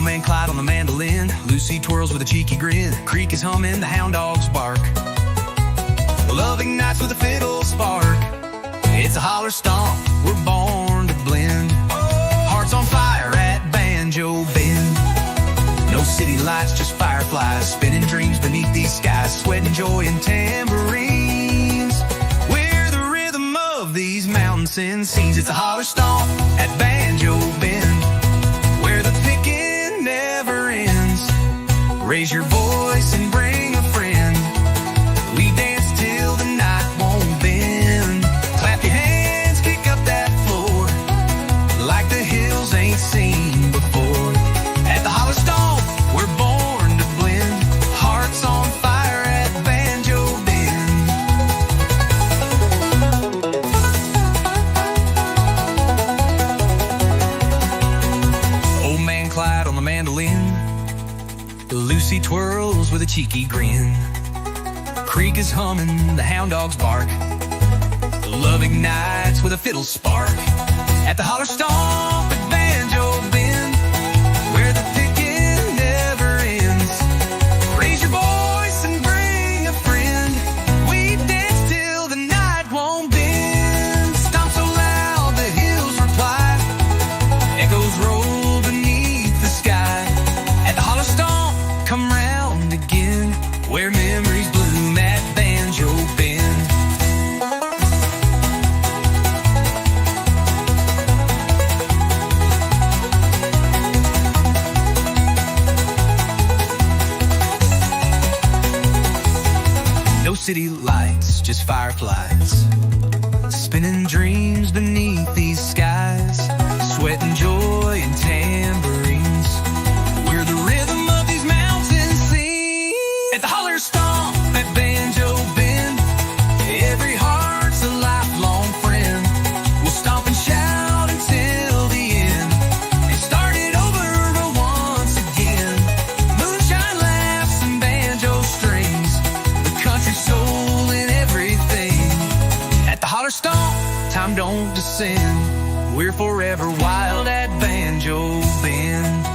Old man Clyde on the mandolin, Lucy twirls with a cheeky grin. Creek is humming, the hound dogs bark. Loving nights with a fiddle spark. It's a holler stomp, we're born to blend. Hearts on fire at Banjo Bend. No city lights, just fireflies, spinning dreams beneath these skies. Sweat and joy and tambourines, we're the rhythm of these mountains and seas. It's a holler stomp at Banjo Bend, where the picking never ends. Raise your voice and bring a friend. We dance till the night won't bend. Clap your hands, kick up that floor, like the hills ain't seen before. At the holler stomp, we're born to blend. Hearts on fire at Banjo Bend. Old man Clyde on the mandolin, Lucy twirls with a cheeky grin. Creek is humming, the hound dogs bark. Loving nights with a fiddle spark. At the holler stomp at Banjo Bend, where the picking never ends. Raise your voice and bring a friend. We dance till the night won't bend. Stomp so loud the hills reply. Echoes roll beneath the sky. At the holler stomp, come round again, where memories bloom at Banjo Bend. No city lights, just fireflies, spinning dreams beneath these skies. Sweat and joy and tambourines, we're the rhythm of these mountain scenes. At the holler stomp at Banjo Bend, every heart's a lifelong friend. We'll stomp and shout until the end, and start it over once again. Moonshine laughs and banjo strings, the country soul in everything. At the holler stomp, time don't descend. We're forever wild at Banjo Bend.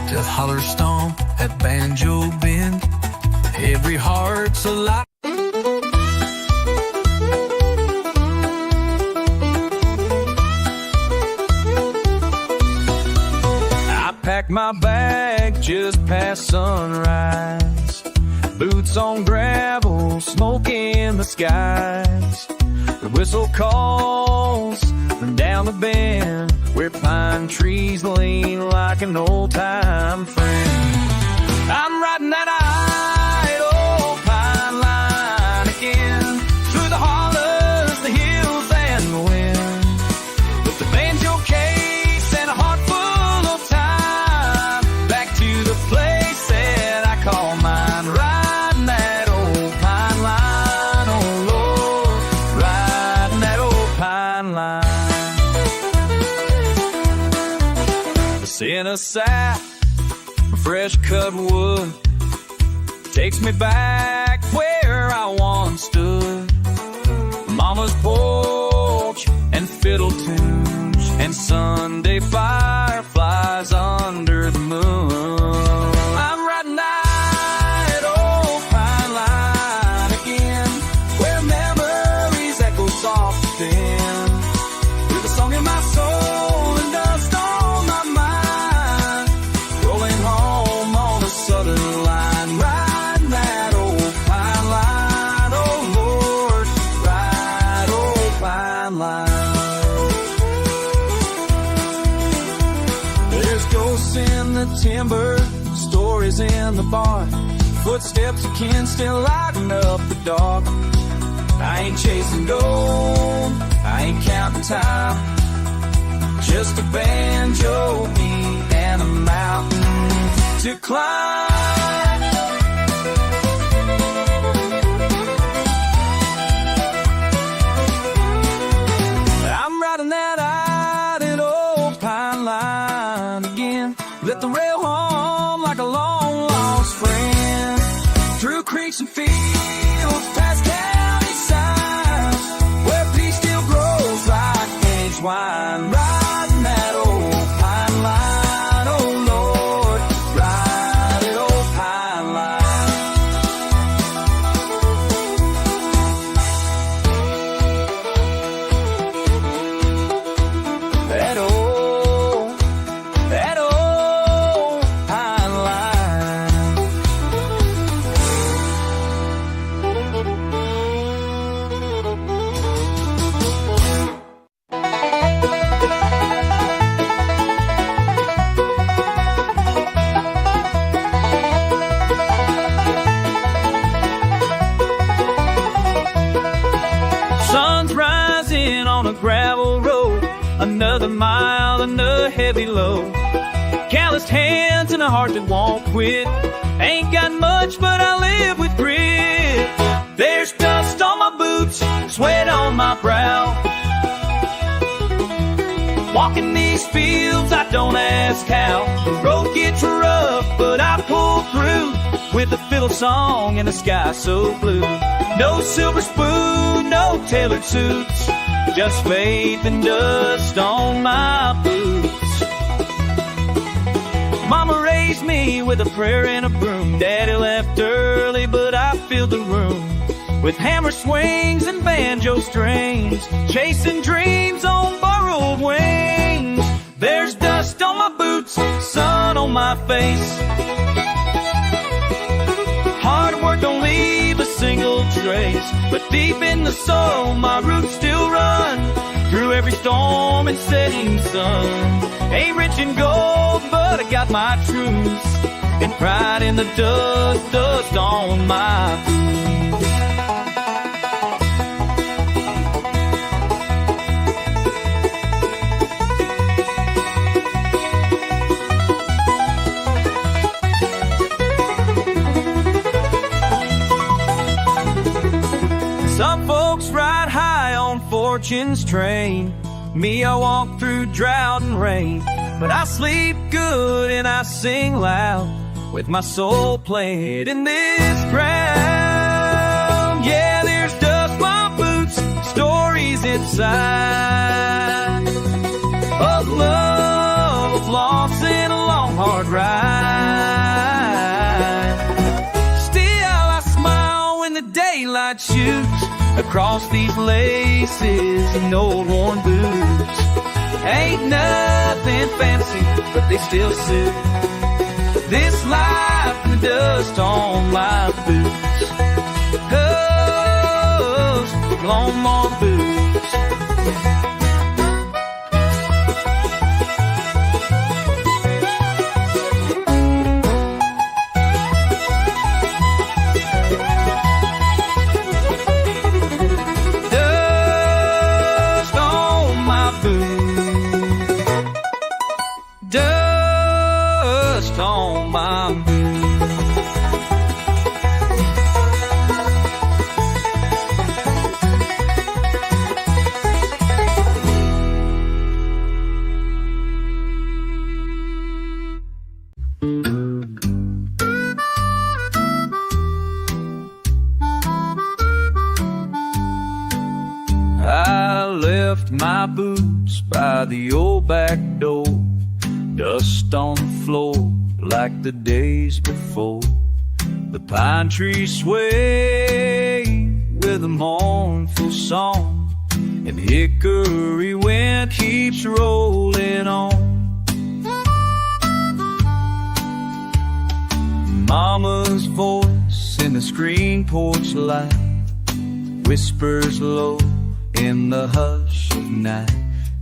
The holler stomp at Banjo Bend, every heart's alive. I packed my bag just past sunrise, boots on gravel, smoke in the skies. The whistle calls from down the bend, where pine trees lean like an old-time friend. I'm riding that old pine line again, through the hollers, the hills, and the wind, with the banjo case and a heart full of time, back to the place that I call mine. Riding that old pine line, oh Lord, riding that old pine line. In a sack, fresh cut wood takes me back where I once stood. Mama's porch and fiddle tunes and Sunday fireflies under the moon. I'm riding that old pine line again, where memories echo soft and thin, with a song in my soul and dust on my mind, rolling home on a southern line. Riding that old pine line, oh Lord, ride old pine line. There's ghosts in the timber, stories in the barn, footsteps of kin still lighting up the dark. chasing gold, I ain't counting time. Just a banjo beat and a mountain to climb. I'm riding that idle old pine line again. Let the rail hum like a long lost friend. Through creeks and fields, past county signs, where peace still grows like aged wine. Riding that old pine line, oh Lord, ride it old pine line. That old pine line. Sun's rising on a gravel road, another mile, another heavy load. Calloused hands and a heart that won't quit. Ain't got much, but I live with grit. There's dust on my boots, sweat on my brow. Walking these fields, I don't ask how. The road gets rough, but I pull through with a fiddle song and a sky so blue. No silver spoon, no tailored suits, just faith and dust on my boots. Mama raised me with a prayer and a broom. Daddy left early, but I filled the room with hammer swings and banjo strings, chasing dreams on borrowed wings. There's dust on my boots, sun on my face. Hard work don't leave a single trace, but deep in the soul my roots still run through every storm and setting sun. Ain't rich in gold, but I got my truths and pride in the dust, dust on my boots. Some folks ride high on fortune's train. Me, I walk through drought and rain. But I sleep good and I sing loud, with my soul planted in this ground. Yeah, there's dust on my boots, stories inside of love, of loss, and a long hard ride. Still I smile when the daylight shoots across these laces and old worn boots. Ain't nothing fancy, but they still suit this life and the dust on my boots. Dust on my boots. Dust on my boots. I left my boots by the old back door. Dust on the floor like the days before. The pine trees sway with a mournful song, and hickory wind keeps rolling on. Mama's voice in the screen porch light whispers low in the hush of night.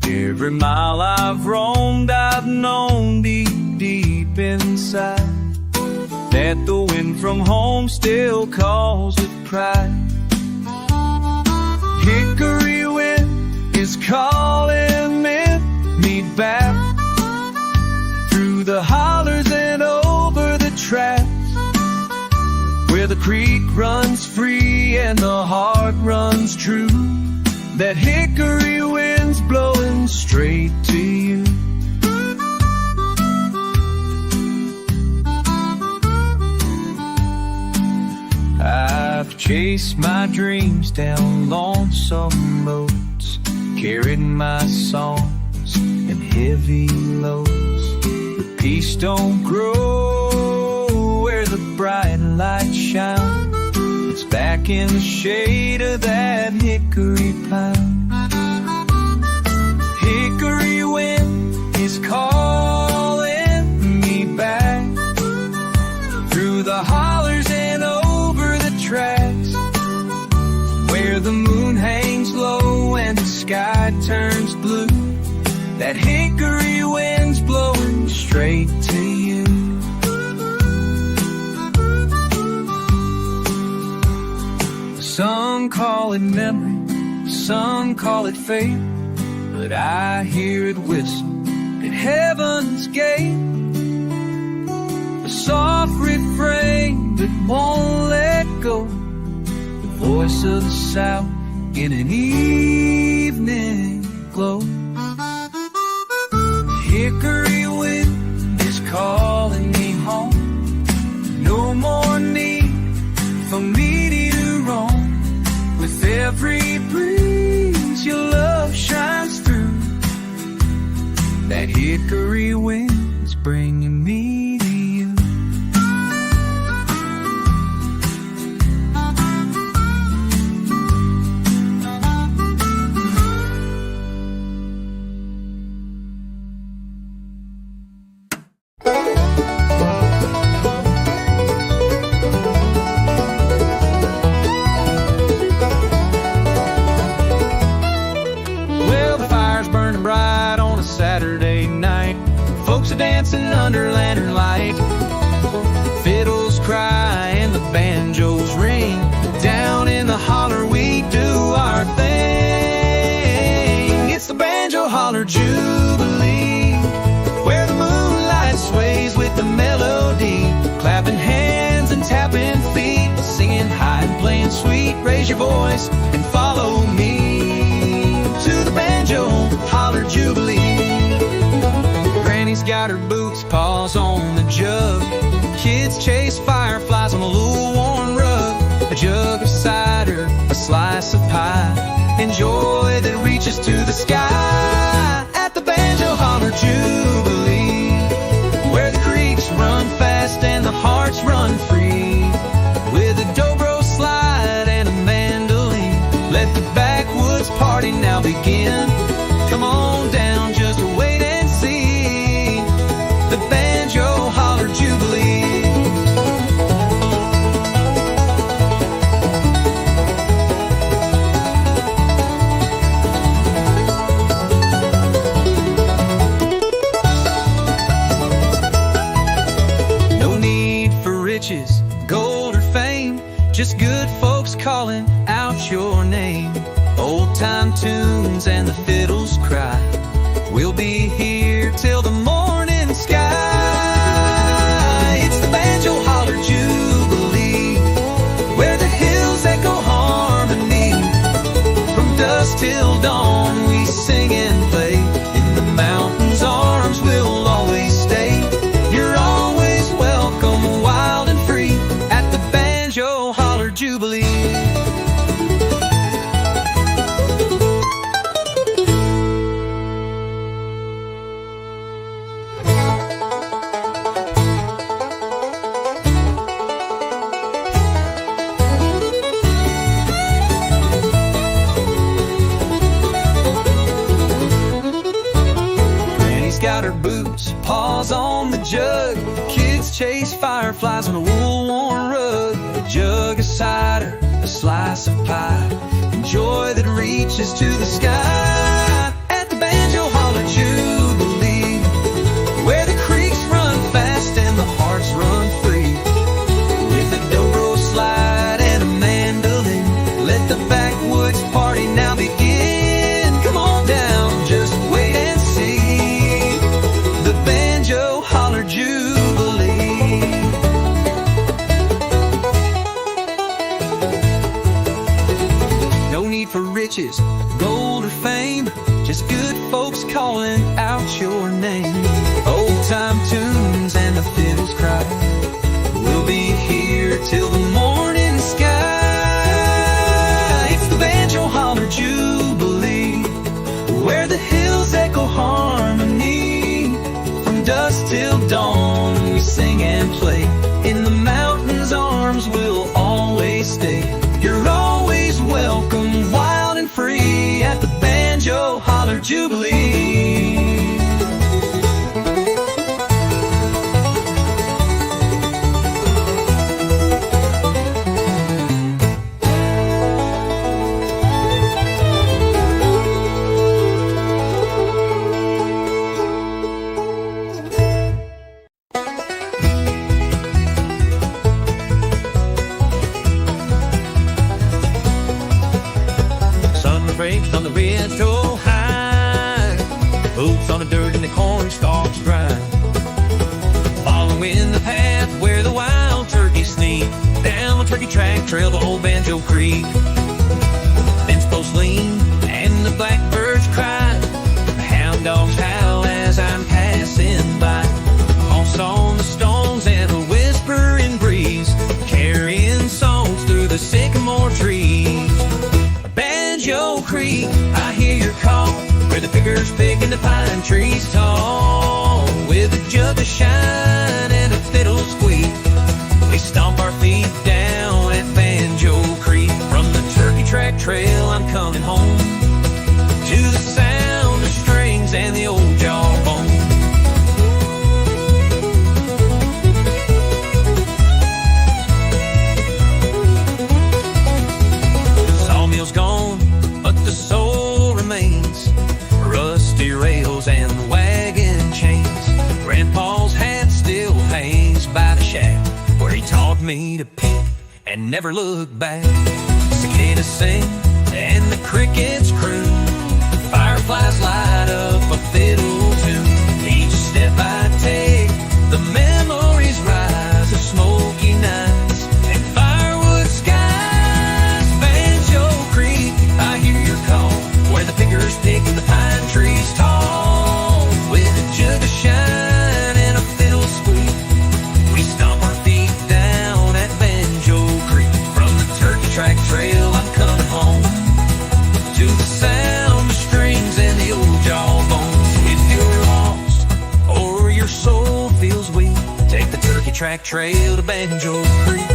Every mile I've roamed, I've known deep, deep inside that the wind from home still calls with pride. calling me back through the hollers and over the tracks, where the creek runs free and the heart runs true. That hickory wind's blowing straight to you. I've chased my dreams down lonesome roads, carried my songs and heavy loads. But peace don't grow where the bright light shines. It's back in the shade of that hickory pine. Hickory wind is calling me back through the hollers and over the tracks, where the moon hangs low and the sky turns blue. That hickory wind's blowing straight to you. Some call it memory, some call it fate, but I hear it whistle at heaven's gate. A soft refrain that won't let go, the voice of the South in an evening glow. Hickory wind is calling me home. No more need for me to roam. With every breeze your love shines through. That hickory wind's bringing me to you. Saturday night, folks are dancing under lantern light. Fiddles cry and the banjos ring. Down in the holler we do our thing. It's the Banjo Holler Jubilee, where the moonlight sways with the melody. Clapping hands and tapping feet, singing high and playing sweet. Raise your voice and follow me to the Banjo Holler Jubilee. Granny's got her boots, paws on the jug. Kids chase fireflies on a little worn rug. A jug of cider, a slice of pie, and joy that reaches to the sky. At the Banjo Holler Jubilee, where the creeks run fast and the hearts run free. With a dobro slide and a mandolin, let the backwoods party now begin. Come on down, just wait and see the Banjo Holler Jubilee. No need for riches, gold or fame, just good folks calling out your name. Old-time tunes and the fiddles cry. We'll be here till the morning sky. It's the Banjo Holler Jubilee, where the hills echo harmony. From dusk till dawn we sing and play. In the mountains' arms we'll always stay. You're always welcome, wild and free, at the Banjo Holler Jubilee. Got her boots, paws on the jug. Kids chase fireflies on a wool-worn rug. A jug of cider, a slice of pie, and joy that reaches to the sky. At the Banjo Holler Jubilee, where the creeks run fast and the hearts run free. With a dobro slide and a mandolin, let the backwoods party now begin. Come on down, riches, gold or fame, just good folks calling out your name. Old time tunes and the fiddles cry, we'll be here till the morning sky. It's the Banjo Holler Jubilee, where the hills echo harmony. From dusk till dawn we sing and play, in the mountains' arms we'll always stay. You're always welcome, wild and free, at the Banjo Holler Jubilee. Breaks on the red so high, boots on the dirt and the corn stalks dry. Following the path where the wild turkeys sneak, down the turkey track trail to old Banjor Creek. Fence posts lean and the blackbirds cry, the hound dogs howl as I'm passing by. Moss on the stones and a whispering breeze, carrying songs through the sycamore trees. Banjor Creek, I hear your call, where the pickers picking the pine trees tall. With a jug of shine and a fiddle squeak, we stomp our feet down at Banjor Creek. From the turkey track trail I'm coming home, to the sound of strings and the old jawbone. Sawmill's gone, but the soul remains, rusty rails and wagon chains. Grandpa's hat still hangs by the shack, where he taught me to pick and never look back. Cicadas sing and the crickets croon, fireflies light up a fiddle tune. Each step I take, the memories rise of smoky nights and firewood skies. Banjor Creek, I hear your call, where the pickers pick the pine trees tall. With a jug of shine and a fiddle squeak, we stomp our feet down at Banjor Creek. From the turkey track trail I'm coming home, to the sound of strings and the old jawbones. If you're lost or your soul feels weak, take the turkey track trail to Banjor Creek.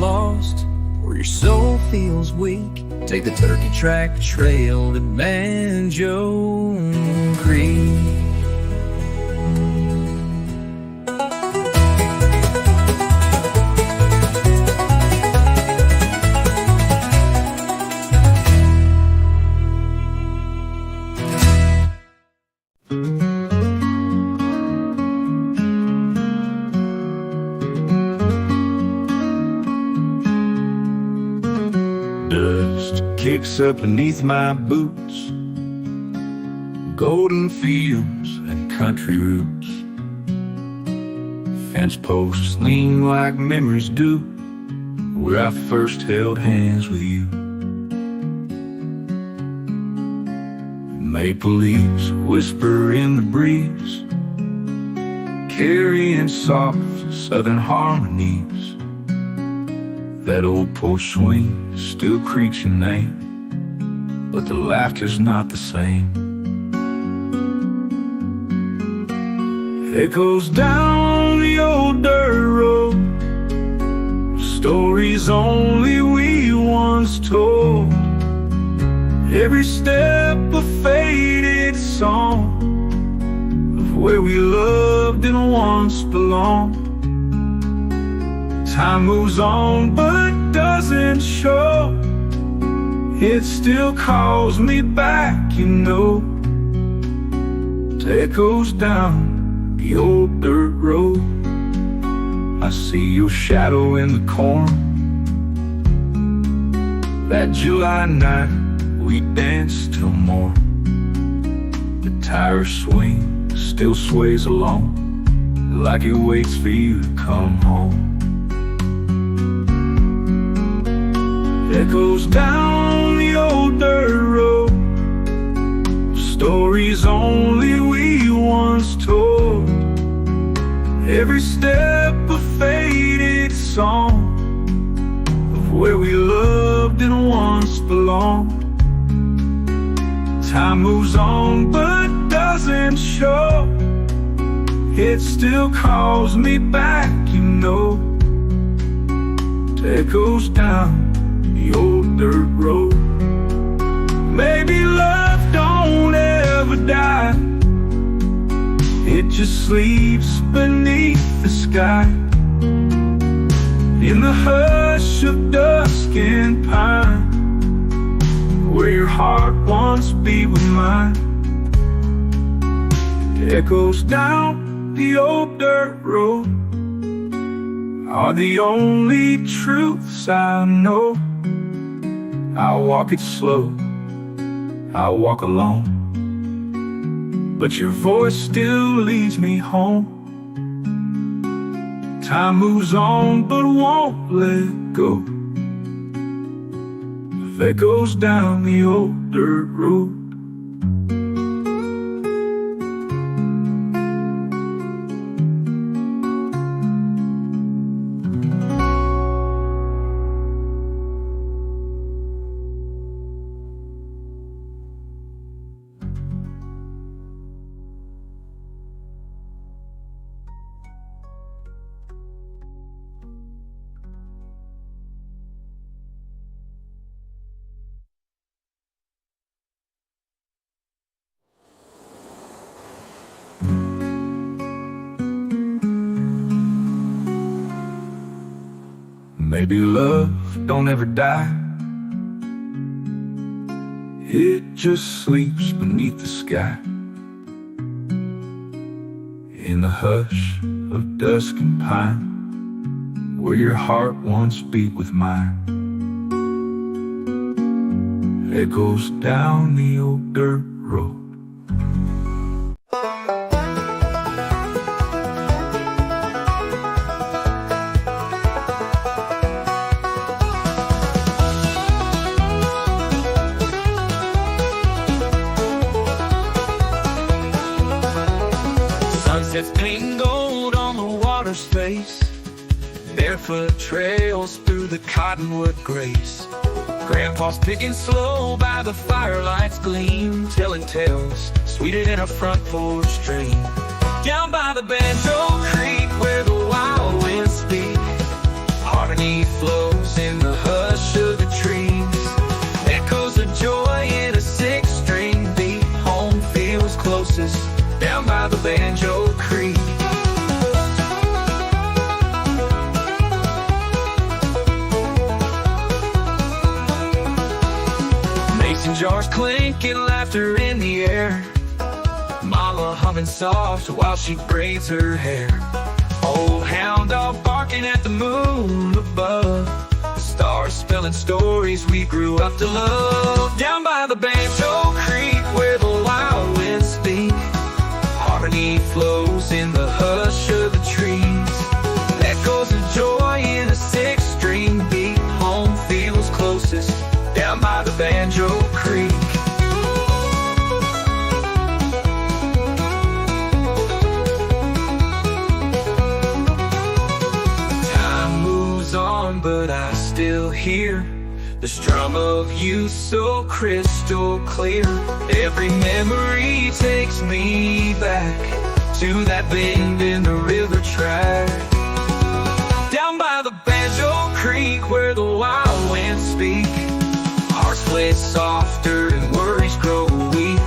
Lost or your soul feels weak, take the turkey track trail to Banjor Creek. Dust kicks up beneath my boots, golden fields and country roots. Fence posts lean like memories do, where I first held hands with you. Maple leaves whisper in the breeze, carrying soft southern harmonies. That old porch swing still creaks your name, but the laughter's not the same. Echoes down the old dirt road, stories only we once told. Every step a faded song of where we loved and once belonged. Time moves on but doesn't show. It still calls me back, you know. Echoes down the old dirt road. I see your shadow in the corn. That July night we danced till morn. The tire swing still sways along, like it waits for you to come home. Echoes down the old dirt road, stories only we once told. Every step a faded song of where we loved and once belonged. Time moves on but doesn't show. It still calls me back, you know. Echoes down the old dirt road. Maybe love don't ever die, it just sleeps beneath the sky. In the hush of dusk and pine, where your heart once beat with mine. Echoes down the old dirt road are the only truths I know. I'll walk it slow, I'll walk alone, but your voice still leads me home. Time moves on but won't let go. Echoes down the old dirt road. Maybe love don't ever die, it just sleeps beneath the sky. In the hush of dusk and pine, where your heart once beat with mine. Echoes down the old dirt road. Sunsets painting gold on the water's face, barefoot trails through the cottonwood grace. Grandpa's picking slow by the firelight's gleam, telling tales sweeter than a front porch stream. Down by the Banjor Creek where the wild winds speak, harmony flows in the hush of the trees. Echoes of joy in a six-string beat, home feels closest down by the Banjor Creek. Mason jars clinking, laughter in the air, Mama humming soft while she braids her hair. Old hound dog barking at the moon above, stars spelling stories we grew up to love. Down by the Banjor Creek where the wild winds speak, harmony flows in the hush of the trees. Echoes of joy in a six-string beat, home feels closest down by the Banjor Creek. Time moves on but I still hear the strum of you so crystal clear. Every memory takes me back to that bend in the river track. Down by the Banjor Creek where the wild winds speak, hearts play softer and worries grow weak.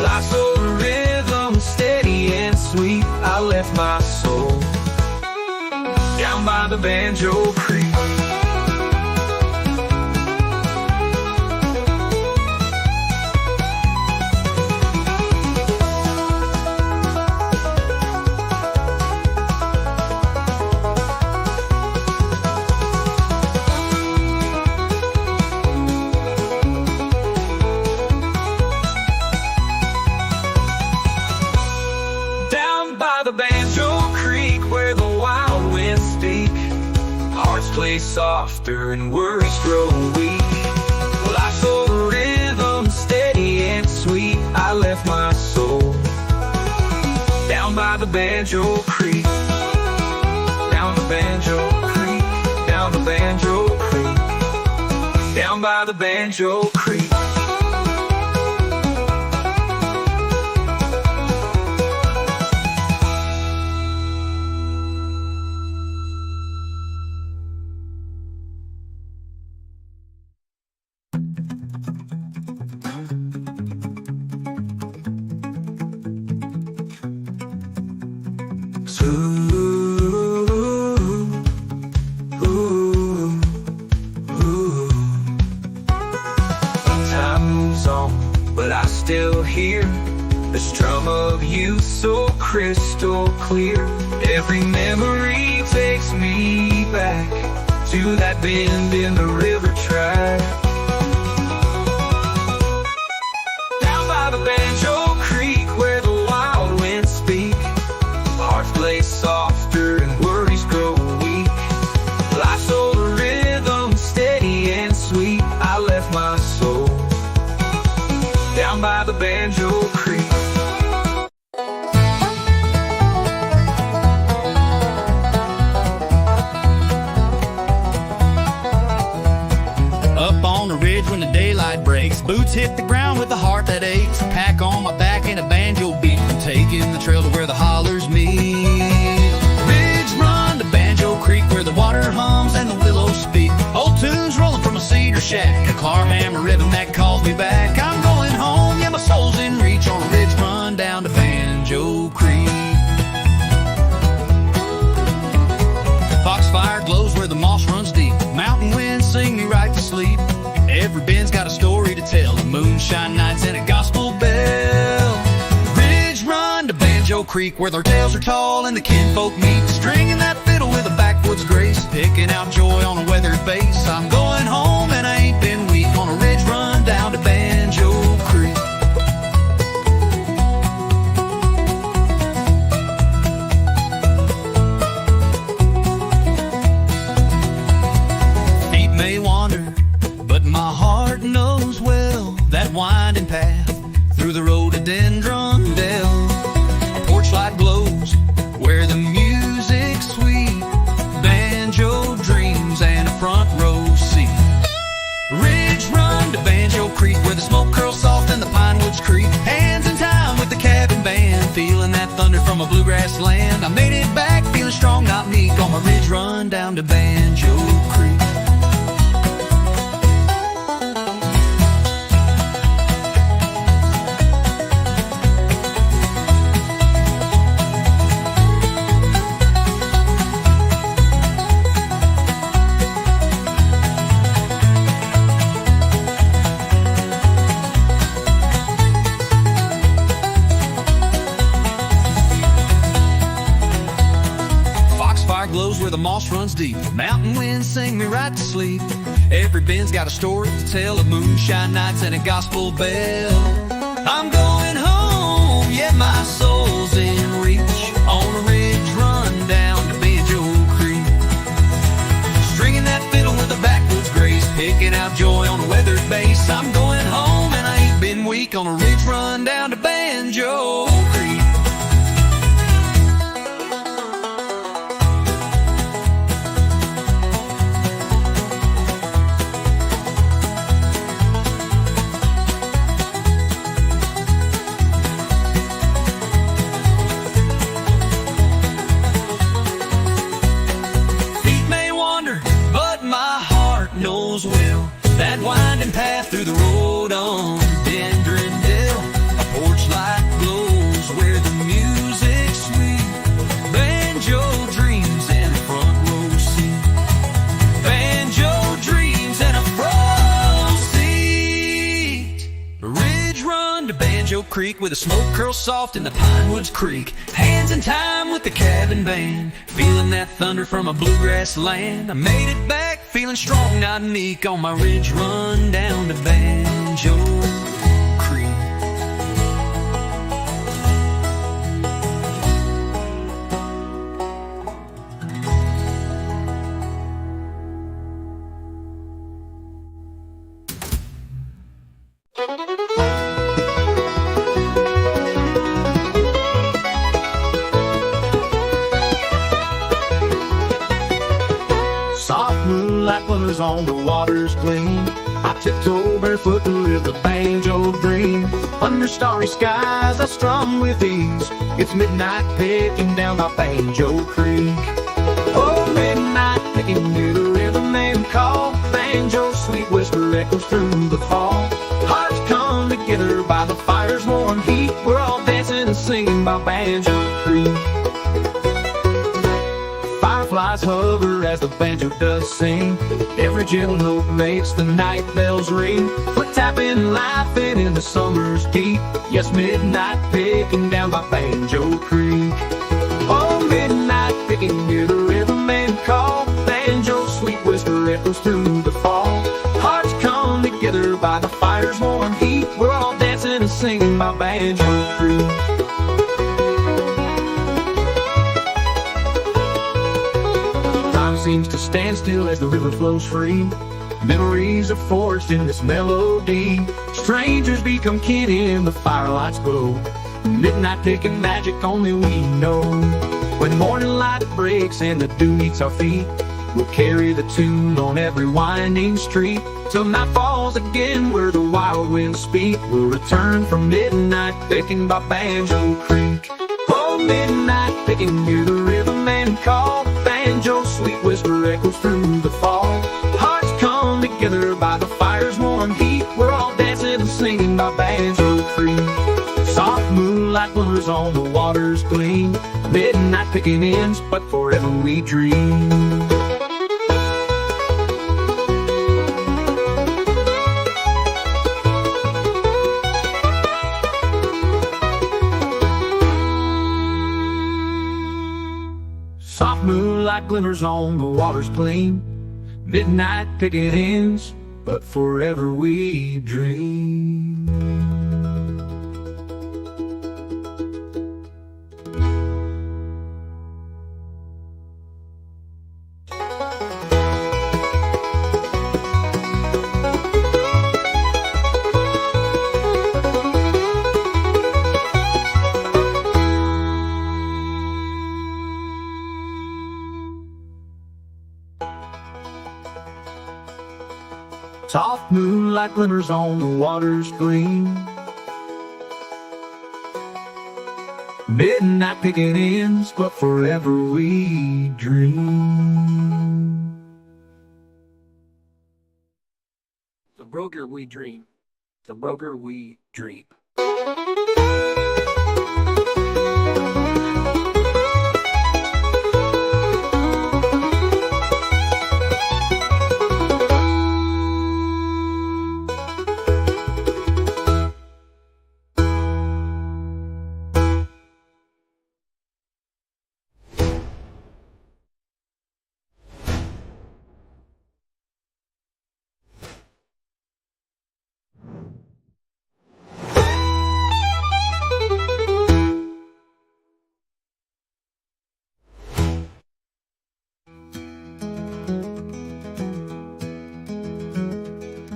Life's a rhythm, steady and sweet. I left my soul down by the Banjor Creek. The Banjor Creek where the wild winds speak, hearts play softer and worries grow weak. Life's a rhythm, steady and sweet. I left my soul down by the Banjor Creek. Down the Banjor Creek, down the Banjor Creek, down by the Banjor Creek. Time moves on, but I still hear the strum of you so crystal clear. Every memory takes me back to that bend in the river track. Down by the Banjor Creek where the wild winds speak, hearts play softer and worries grow weak. Life's a rhythm, steady and sweet. I left my soul down by the Banjor Creek. Up on the ridge when the daylight breaks, boots hit the ground with a heart that aches. Pack on my back and a banjo beat, taking the trail to where the hollers meet. Ridge run to Banjor Creek where the water hums and the willows speak. Old tunes rolling from a cedar shack, a car hammer rhythm that calls me back. I'm going home, yeah, my soul's in reach on a ridge run down to Banjor Creek. Foxfire glows where the moss runs deep, mountain winds sing me right to sleep. Every bend's got a story to tell, the moonshine nights and a gospel bell. Ridge run to Banjor Creek where their tales are tall and the kinfolk meet, stringing that fiddle with a backwoods grace, picking out joy on a weathered bass. I'm going home and I ain't been weak on a ridge run down to Banjor Creek. Feet may wander, but my heart knows well that winding path through the rhododendron dell. A porch light glows where the music's sweet, banjo dreams and a front row seat. Ridge run to Banjor Creek where the smoke curls soft and the pine woods creak. Hands in time with the cabin band, feeling that thunder from a bluegrass land. I made it back feeling strong, not meek, on my ridge run down to Banjor Creek. Glows where the moss runs deep, mountain winds sing me right to sleep. Every bend's got a story to tell, of moonshine nights and a gospel bell. I'm going home, yeah, my soul's in reach on a ridge run down to Banjor Creek, stringing that fiddle with a backwoods grace, picking out joy on a weathered bass. I'm going home and I ain't been weak on a ridge run down to Banjor Creek. winding path through the road on Dendrindale. A porch light glows where the music's sweet. Banjo dreams and a front row seat. Banjo dreams and a front seat. Ridge run to Banjo Creek where the smoke curls soft in the pine woods creek. Hands in time with the cabin band, feeling that thunder from a bluegrass land. I made it back feeling strong, not meek, on my ridge run down to Banjo Creek. Soft moonlight glimmers on the water's gleam. I tiptoe barefoot to live the banjo dream. Under starry skies I strum with ease. It's midnight picking down by Banjo Creek. Oh, midnight picking near the rhythm and call. Banjo sweet whisper echoes through the fall. Hearts come together by the fire's warm heat. We're all dancing and singing by Banjo Creek. Fireflies hover as the banjo does sing. Every gentle note makes the night bells ring. Foot tapping, laughing in the summer's heat. Yes, midnight picking down by Banjo Creek. Oh, midnight picking near the rhythm and call. Banjo sweet whisper echoes through the fall. Hearts come together by the fire's warm heat. We're all dancing and singing by Banjo Creek. Seems to stand still as the river flows free. Memories are forged in this melody. Strangers become kin in the firelight's glow. Midnight picking magic only we know. When morning light breaks and the dew meets our feet, we'll carry the tune on every winding street. Till night falls again where the wild winds speak. We'll return from midnight picking by Banjo Creek. Oh, midnight picking near the rhythm and call. Banjo sweet whisper echoes through the fall. Hearts come together by the fire's warm heat. We're all dancing and singing by Banjo Creek. Soft moonlight glimmers on the water's gleam. Midnight picking ends, but forever we dream. Soft moonlight glimmers on the water's gleam. Midnight picking ends, but forever we dream. Soft moonlight glimmers on the water's gleam. Midnight picking ends, but forever we dream. The broker we dream. The broker we dream.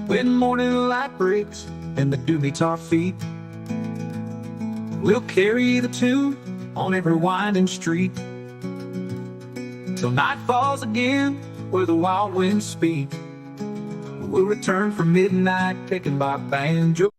When morning light breaks and the dew meets our feet, we'll carry the tune on every winding street. Till night falls again where the wild winds speak. We'll return from midnight picking by Banjo.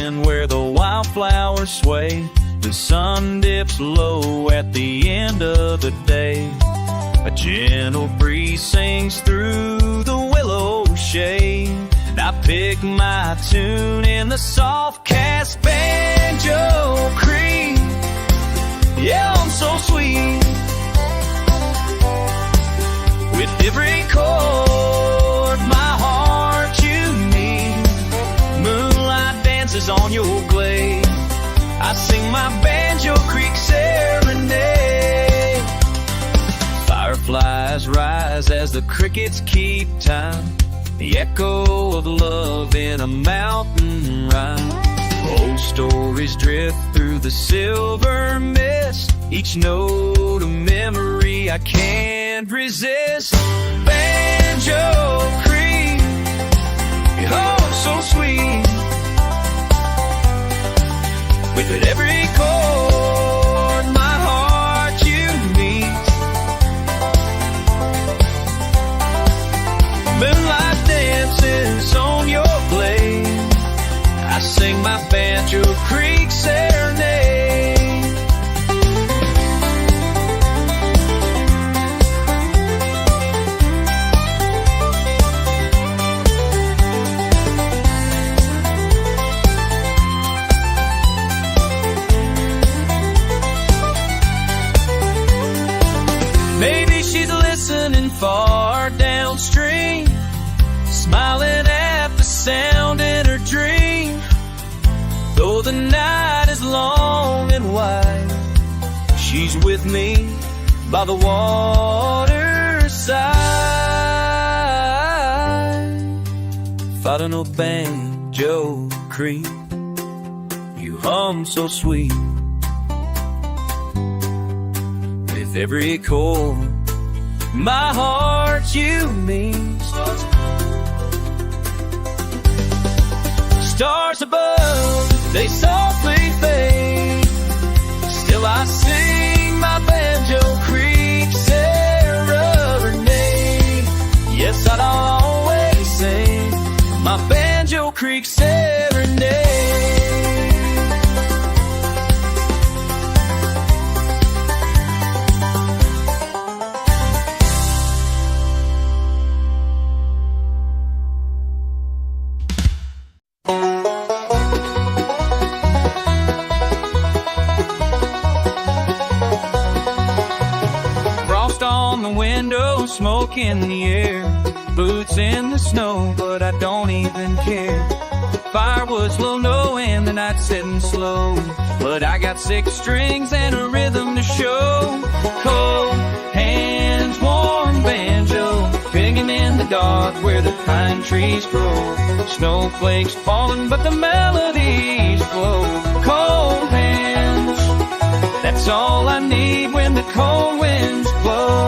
wind where the wildflowers sway. The sun dips low at the end of the day. A gentle breeze sings through the willow shade, and I pick my tune in the soft cast Banjor Creek. Yeah, I'm so sweet. With every chord, my heart you need. Moonlight dances on your glade. I sing my Banjor Creek serenade. Fireflies rise as the crickets keep time. The echo of love in a mountain rhyme. Old stories drift through the silver mist. Each note a memory I can't resist. Banjor Creek, oh so sweet. With every chord, my heart you meet. Moonlight dances on your blade. I sing my Banjor Creek serenade. Maybe she's listening far downstream, smiling at the sound in her dream. Though the night is long and wide, she's with me by the water's side. Fighting a Banjor Creek, you hum so sweet. With every chord, my heart you mean. Stars above, they softly fade. Still I sing my Banjor Creek serenade. Yes, I'd always sing my Banjor Creek serenade. On the window, smoke in the air, boots in the snow, but I don't even care. Firewood's low, no, and the night's setting slow, but I got 6 strings and a rhythm to show. Cold hands, warm banjo, picking in the dark where the pine trees grow. Snowflakes falling, but the melodies flow. Cold hands, that's all I need when the cold winds blow.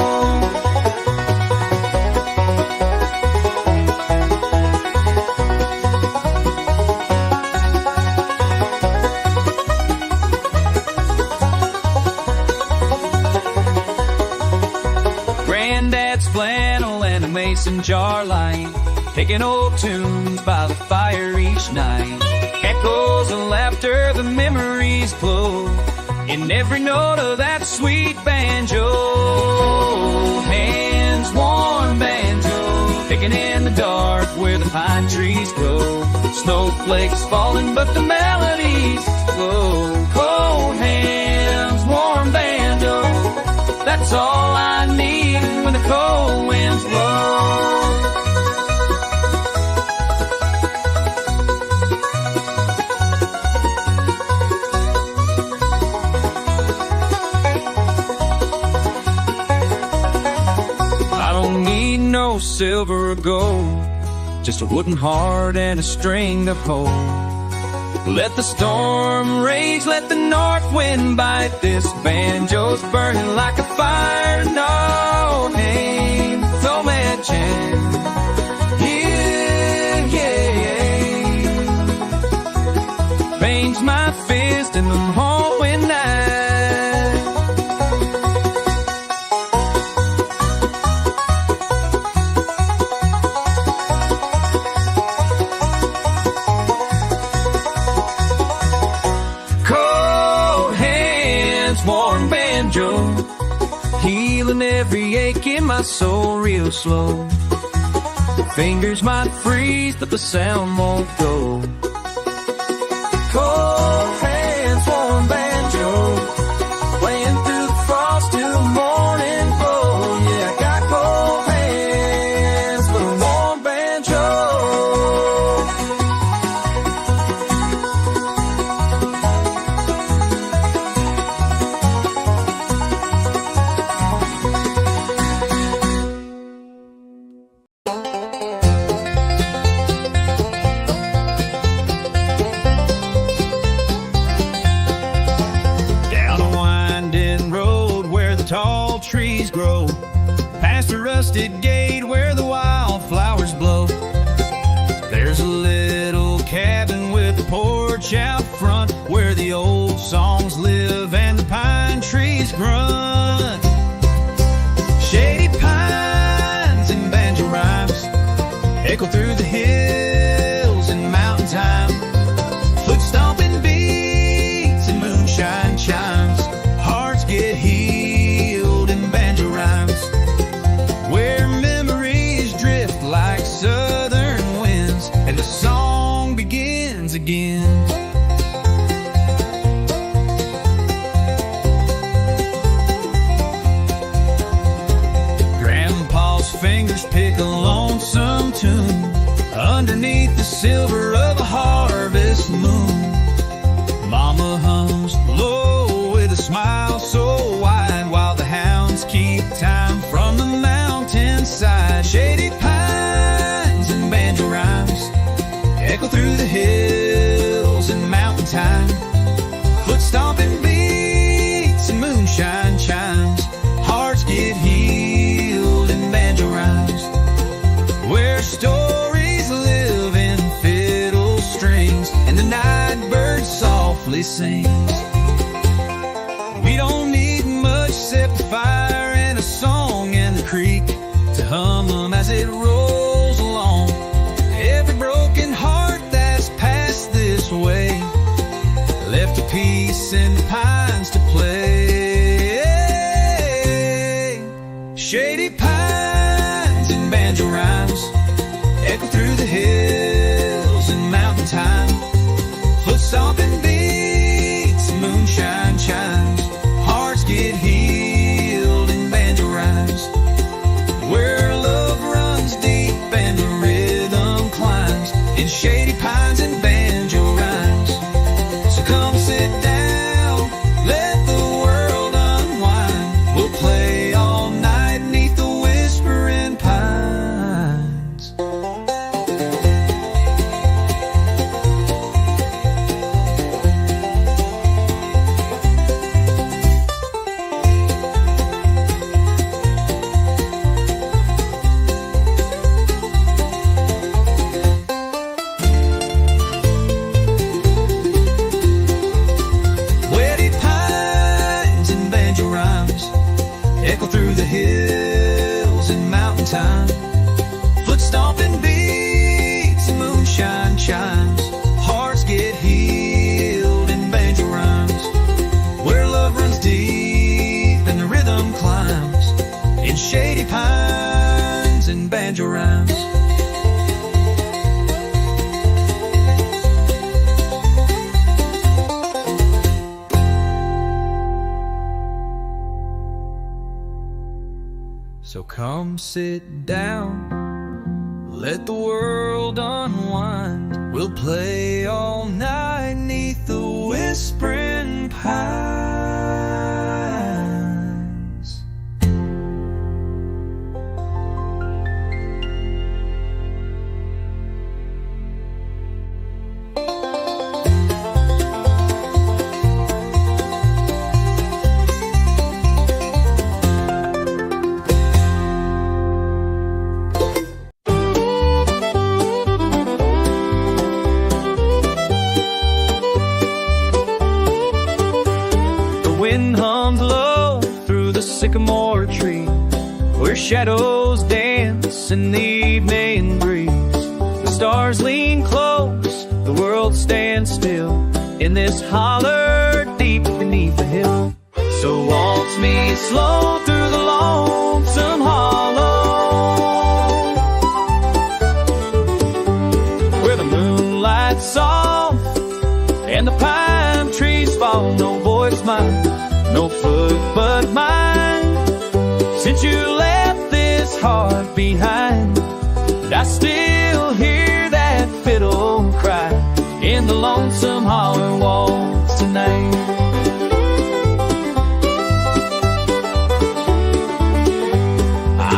Granddad's flannel and a mason jar light, picking old tunes by the fire each night. Echoes of laughter, the memories glow in every note of that sweet banjo. Hands warm banjo, picking in the dark where the pine trees grow. Snowflakes falling, but the melodies flow. Cold hands, warm banjo, that's all I need when the cold winds blow. No silver or gold, just a wooden heart and a string to hold. Let the storm rage, let the north wind bite. This banjo's burning like a fire. No name, so mad chance. Yeah, yeah. Bangs my fist in the hallway night. healing every ache in my soul real slow. Fingers might freeze, but the sound won't go. Cold hands, warm banjo, playing through the frost till the morning glow. Yeah, I got cold hands for a warm banjo. Tall trees grow past the rusted gate where the wildflowers blow. There's a little cabin with a porch out front where the old songs live and the pine trees grunt. Shady pines and banjo rhymes echo through the hills and mountain time. Foot-stomping beats and moonshine chimes. Hearts get healed in banjo rhymes, where memories drift like southern winds and the song begins again. Grandpa's fingers pick a lonesome tune underneath the silver of a harvest moon. Mama hums low with a smile so wide while the hounds keep time from the mountainside. Shady pines and banjo rhymes echo through the hills and mountain time. Foot-stomping beats and moonshine chimes. Hearts get healed in banjo rhymes, where stories live in fiddle strings and the night bird softly sings. We don't need much except a fire and a song and the creek to hum them as it rolls along. Every broken heart that's passed this way left a piece in the pines to play. Shady pines and banjo rhymes echo through the hills and mountain time. Foot-stomping beats and moonshine chimes. Hearts get healed in banjo rhymes, where love runs deep and the rhythm climbs in shady pines and banjo rhymes. So come sit down, let the world unwind. We'll play all night neath the whispering pines. Wetty pines and banjo rhymes echo through the hills and mountain time. Foot-stomping beats and moonshine chimes. Hearts get healed in banjo rhymes, where love runs deep and the rhythm climbs in shady pines and banjo rhymes. So come sit down, let the world unwind. We'll play all night neath the whispering pines. Wind hums low through the sycamore tree, where shadows dance in the evening breeze. The stars lean close, the world stands still in this holler deep beneath the hill. So waltz me slow through the long call, no voice mine, no foot but mine. Since you left this heart behind, I still hear that fiddle cry in the lonesome holler waltz tonight.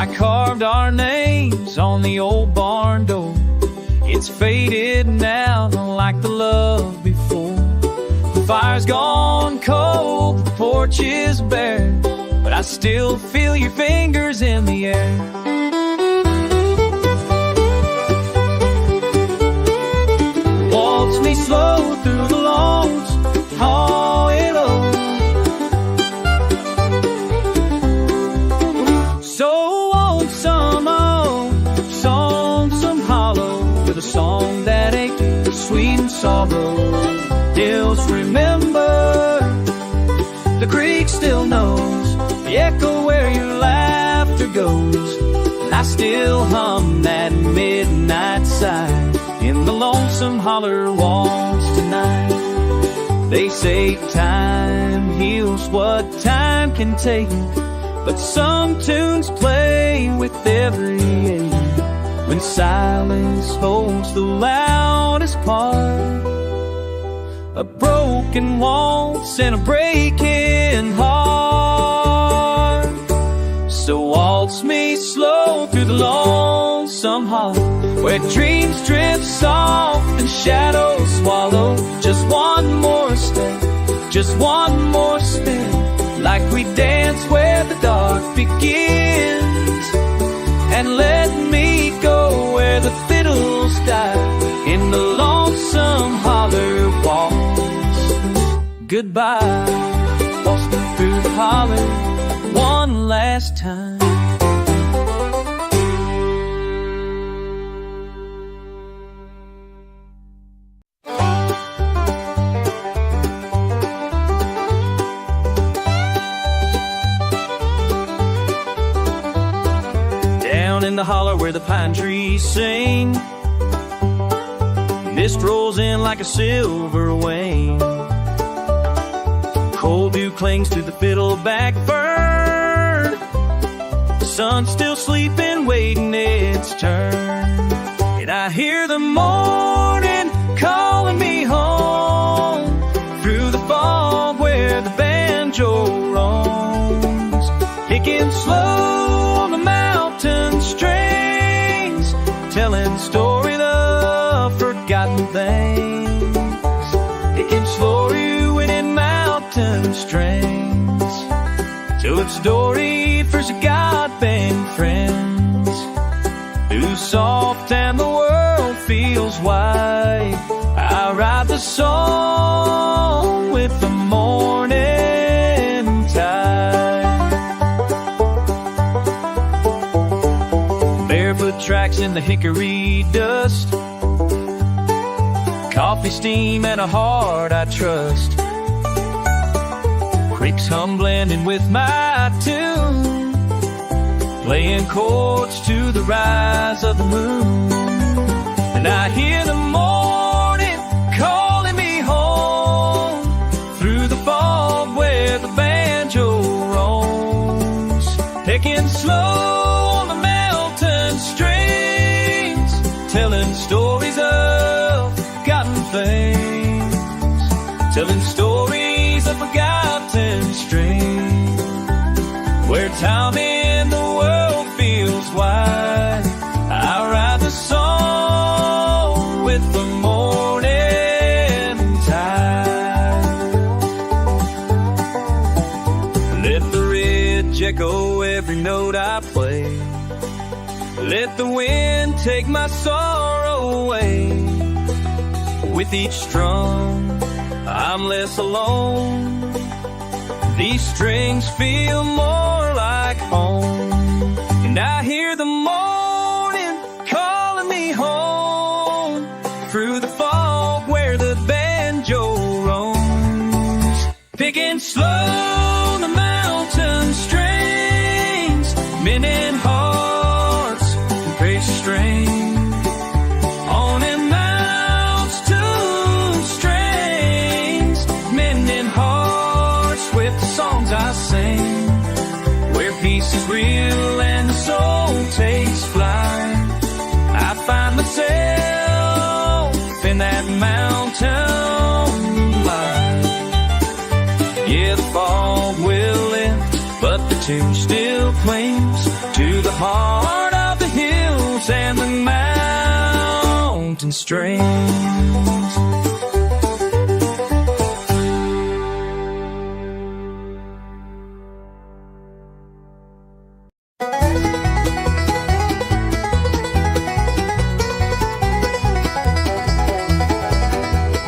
I carved our names on the old barn door. It's faded now, like the love before. The fire's gone cold, the porch is bare, but I still feel your fingers in the air. Waltz me slow through the lawns, haul it over. So old, some old, song some hollow, with a song that ain't sweet and sorrow. Hills remember, the creek still knows the echo where your laughter goes. And I still hum that midnight sigh in the lonesome holler waltz tonight. They say time heals what time can take, but some tunes play with every age. When silence holds the loudest part, a broken waltz and a breaking heart. So waltz me slow through the lonesome hollow, where dreams drift soft and shadows swallow. Just one more step, just one more spin, like we dance where the dark begins. And let me go where the fiddles die in the lonesome holler waltz. Goodbye, waltz me through the holler one last time. Down in the holler where the pine trees sing, mist rolls in like a silver wing. Cold dew clings to the fiddleback fern. The sun's still sleeping, waiting its turn. And I hear the morning calling me home through the fog where the banjo roams, picking slow on the mountain strings, telling stories of forgotten things. It can slow you winning mountain strings, till it's story for God-bent friends, who's soft and the world feels wide. I ride the song with the morning tide. Barefoot tracks in the hickory dust, coffee steam and a heart I trust. Creeks hum blending with my tune, playing chords to the rise of the moon. And I hear the morning calling me home through the fog where the banjo roams, picking slow on the mountain strings, telling stories of forgotten things, telling stories of forgotten strings, where time in the world feels wide. I ride the song with the morning tide. Let the ridge echo every note I play, let the wind take my sorrow away. With each strum I'm less alone, these strings feel more like home. And I hear the morning calling me home through the fog where the banjo roams, picking slow the mountain strings, mending hearts and grace strings. On and mounts tune strings, mending hearts tune still clings to the heart of the hills and the mountain streams.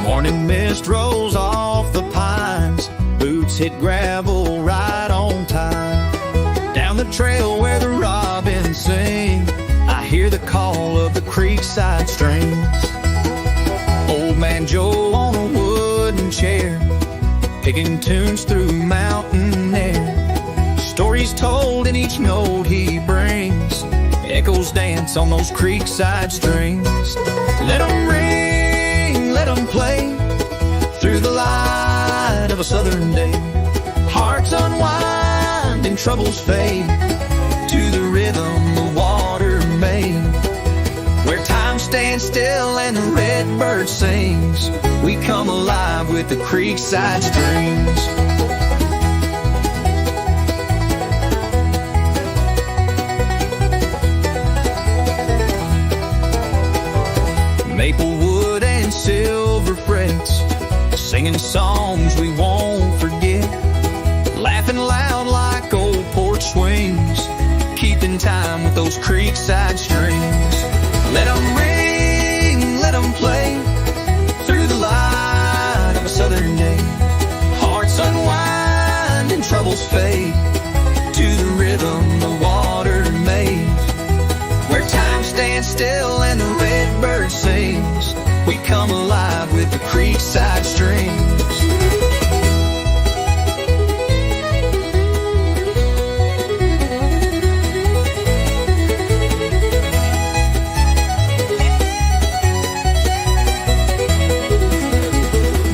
Morning mist rolls off the pines, boots hit gravel right on time. Down the trail where the robins sing, I hear the call of the creekside streams. Old man Joe on a wooden chair, picking tunes through mountain air. Stories told in each note he brings, echoes dance on those creekside strings. Let 'em ring, let 'em play, through the light of a southern day. Hearts unwind and troubles fade, to the rhythm the water made. Where time stands still and the red bird sings, we come alive with the creekside streams. Maple wood and silver frets, singing songs we won't forget, laughing loud like old porch swings, keeping time with those creekside strings. Let 'em ring, let 'em play, through the light of a southern day. Hearts unwind and troubles fade, to the rhythm the water made. Where time stands still and the red bird sings, we come alive with the creekside streams.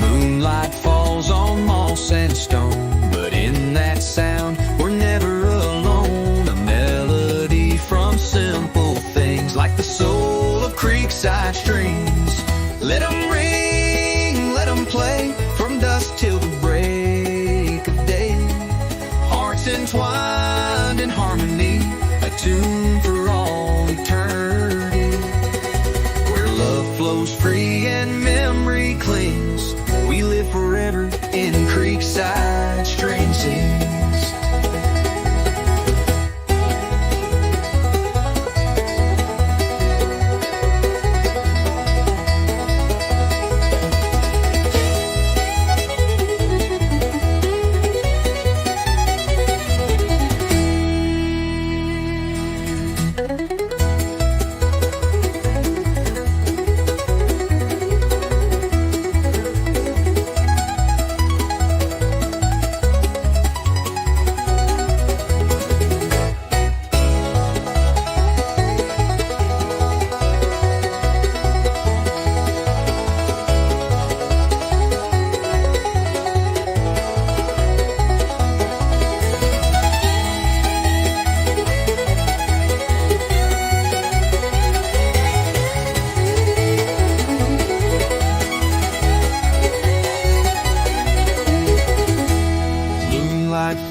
Moonlight falls on moss and stone, but in that sound we're never alone. A melody from simple things, like the soul of creekside streams. Let 'em ring, let 'em play, from dusk till the break of day. Hearts entwined in harmony, a tune for all eternity. Where love flows free and memory clings, we live forever in creekside streams.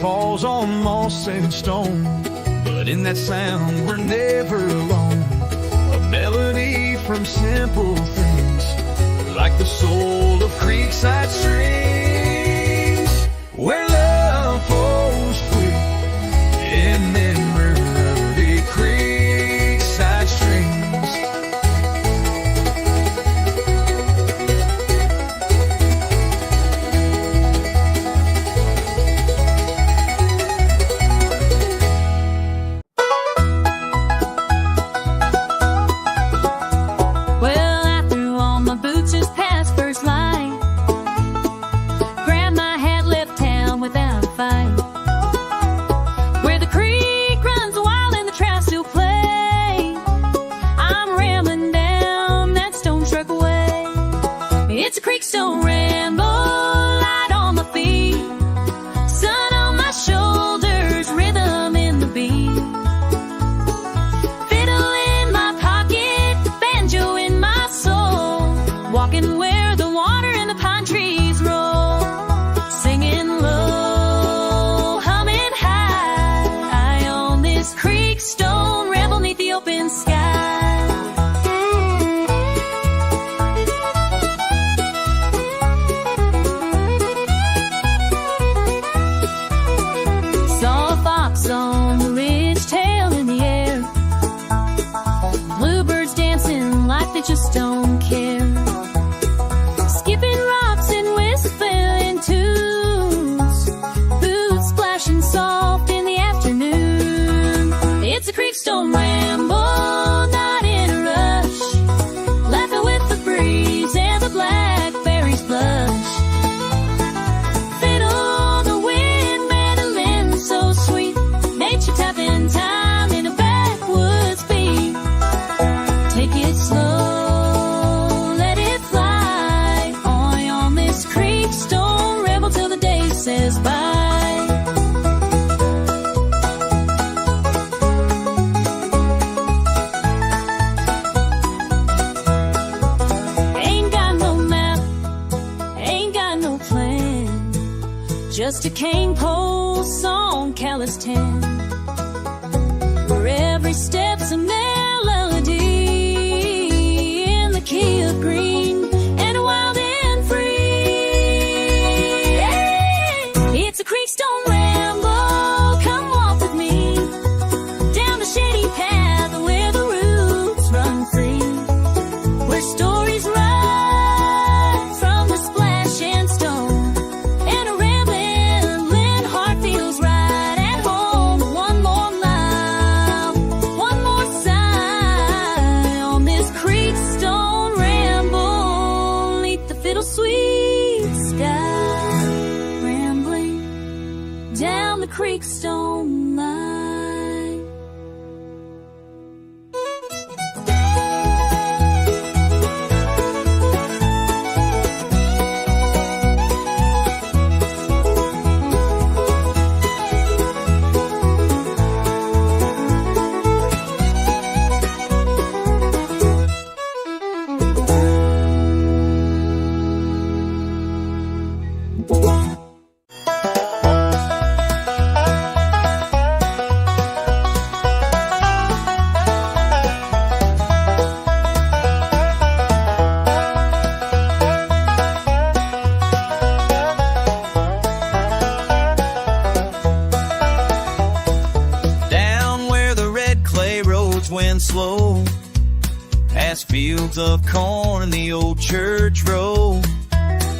Falls on moss and stone, but in that sound we're never alone. A melody from simple things, like the soul of creekside streams. Where love flows free in memory, creekside streams. just don't care. Skipping rocks and whistling tunes, boots splashing soft in the afternoon. It's a Creekstone ramble, not in a rush, laughing with the breeze and the blackberries blush. Fiddle, the wind, mandolin so sweet, nature tapping time in a backwoods beat. Take it slow, let it fly, on this Creekstone ramble till the day says bye. Ain't got no map, ain't got no plan, just a cane pole song, callous tan, where every step's a melody in the key of green and wild and free. It's a Creekstone ramble, come walk with me down the shady path where the roots run free, where stories rise from the splash and stone, and a rambling heart feels right at home. One more mile, one more sigh, on this Creekstone ramble, neath the fiddle sweet sky, rambling down the Creekstone line. Down where the red clay roads went slow, past fields of corn and the old church road,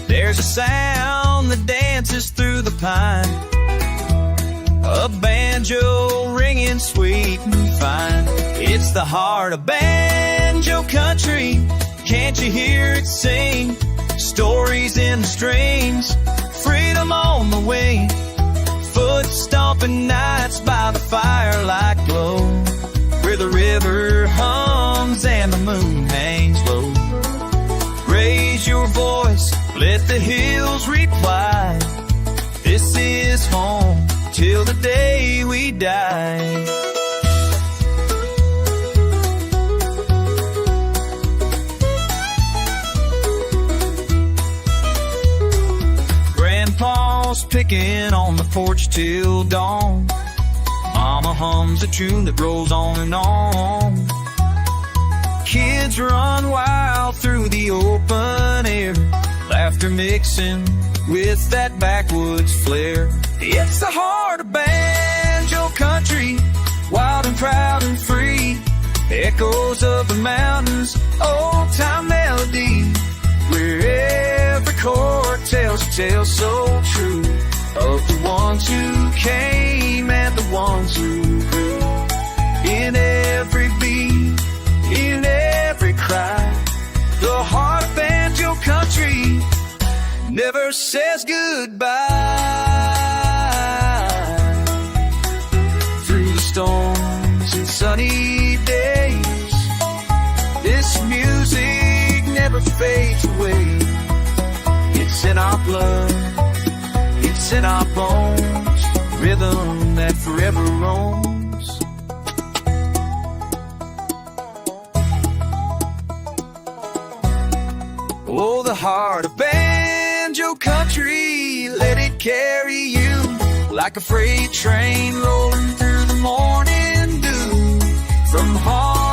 there's a sound that dances through the pine, a banjo ringing sweet and fine. It's the heart of banjo country, can't you hear it sing? Stories in the strings, freedom on the wing, foot-stomping nights by the firelight glow, where the river hums and the moon hangs low. Raise your voice, let the hills reply, this is home till the day we die. Grandpa's picking on the porch till dawn, Mama hums a tune that rolls on and on. Kids run wild through the open air, laughter mixing with that backwoods flair. It's the heart of banjo country, wild and proud and free, echoes of the mountains, old time melody, where every chord tells a tale so true of the ones who came and the ones who grew. In every beat, in every cry, the heart of banjo country never says goodbye. Through the storms and sunny days, this music never fades away. It's in our blood, it's in our bones, rhythm that forever roams. Oh, the heart of banjo country, let it carry you like a freight train rolling through the morning dew. From heart